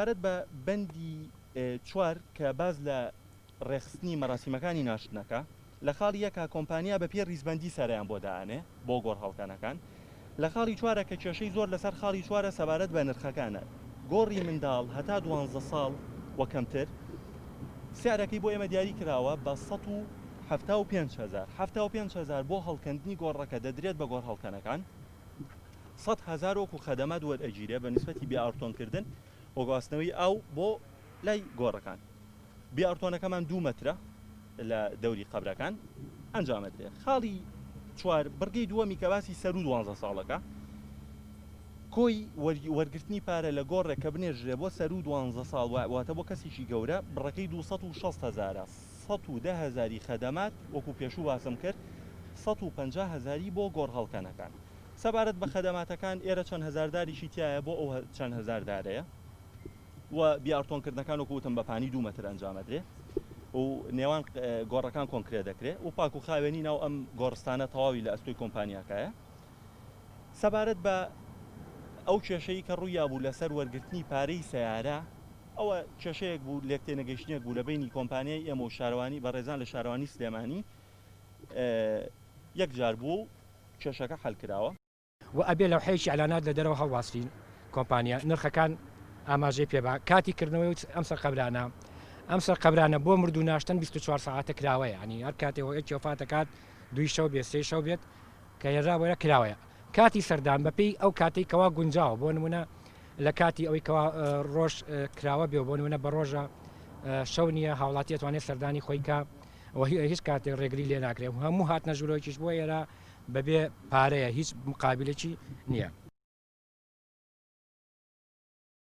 بارەت بە بەندی چوار کە باز لە ڕێخستنی مەراسیمەکانی ناشتنەکە لە خاڵی یەکە کۆمپانیا بە پێ ریزبەندی سەرایان بۆ داانێ بۆ گۆڕ هەڵکانەکان لە خاڵی چوارە کە کێشەی زۆر لەسەر خاڵی چوارە سەبارەت بە نرخەکانە گۆڕی منداڵ هەتا 12 ساڵ وەکەمتر سیارەکەی بۆ ئێمە دیاری کراوە بە 175,000 بۆ هەڵکەندنی گۆڕەکە دەدرێت بە گۆڕ هەڵکەنەکان 100,000 وەکو خەدەمات وەرئەگیرێ بە نسبەتی بیئارتۆنکردن وەگواستنەوەی ئاو بۆ لای گۆڕەکان بیئارتۆنەکەمان 2 مەترە لە دەوری قەبرەکان ئەنجامەدرێت. خاڵی چوار بڕگەی دووەمی کە باسی سەر و 12 ساڵەکە کۆی وەرگرتنی پارە لە گۆڕێک کە بنێژرێ بۆ سەر و 12 ساڵ واتە بۆ کەسێکی گەورە بڕەکەی 260,000 110,000 خەدەمات وەکو پێشوو باسم کرد 150,000 بۆ گۆڕ هەڵکەنەکان. سەبارەت بە خەدەماتەکان ئێرە چەند هەزارداریشی تایە بۆ ئەو چەند هەزاردارەیە و بیئارتۆنکردنەکان وەکوتم بەپانی 2 مەتر ئەنجامەدرێ و نێوان گۆڕەکان کۆنکرێت دەکرێت و پاک و خاوێنی ناو ئەم گۆڕستانە تەواوی لە ئەستۆی کۆمپانیاکایە. سەبارەت بە ئەو کێشەی کە ڕوویا بوو لەسەر وەرگرتنی پارەی سەیارە ئەوە کێشەیەک بوو لێک تێنەگەیشتنێک بوو لە بینی کۆمپانیای ئێمە و شارەوانی بە ڕێزان لە شارەوانی سلێمانی یەکجار بوو کێشەکە حەلکراوە و ئەبێ لەو حەیشی ئەلانات لە دەرەوە هەڵواستین کۆمپانیا نرخەکان ئاماژەی پێبا کاتی کردنەوەی ئەم سەر قەبرانە بۆ مردو ناشتن 24 ساعتە کراوەیە ینی هەر کاتێەوە یەکی وفاتەکات 2 شەو بێت 3 شەو بێت کە هێژابووە کراوەیە کاتی سەردان بەپێی ئەو کاتی کەوا گونجاوە بۆ نمونە لە کاتی ئەوەی کەوا ڕۆژ کراوە بێ بۆ نمونە بە ڕۆژە شەو نییە هاوڵاتی ئەتوانێت سەردانی خۆی کە هیچ کاتێک ڕێگری لێ ناکرێت هەموو هاتنە ژوورۆکیش بۆ ئێرە بەبێ پارەیە هیچ مقابلێکی نییە.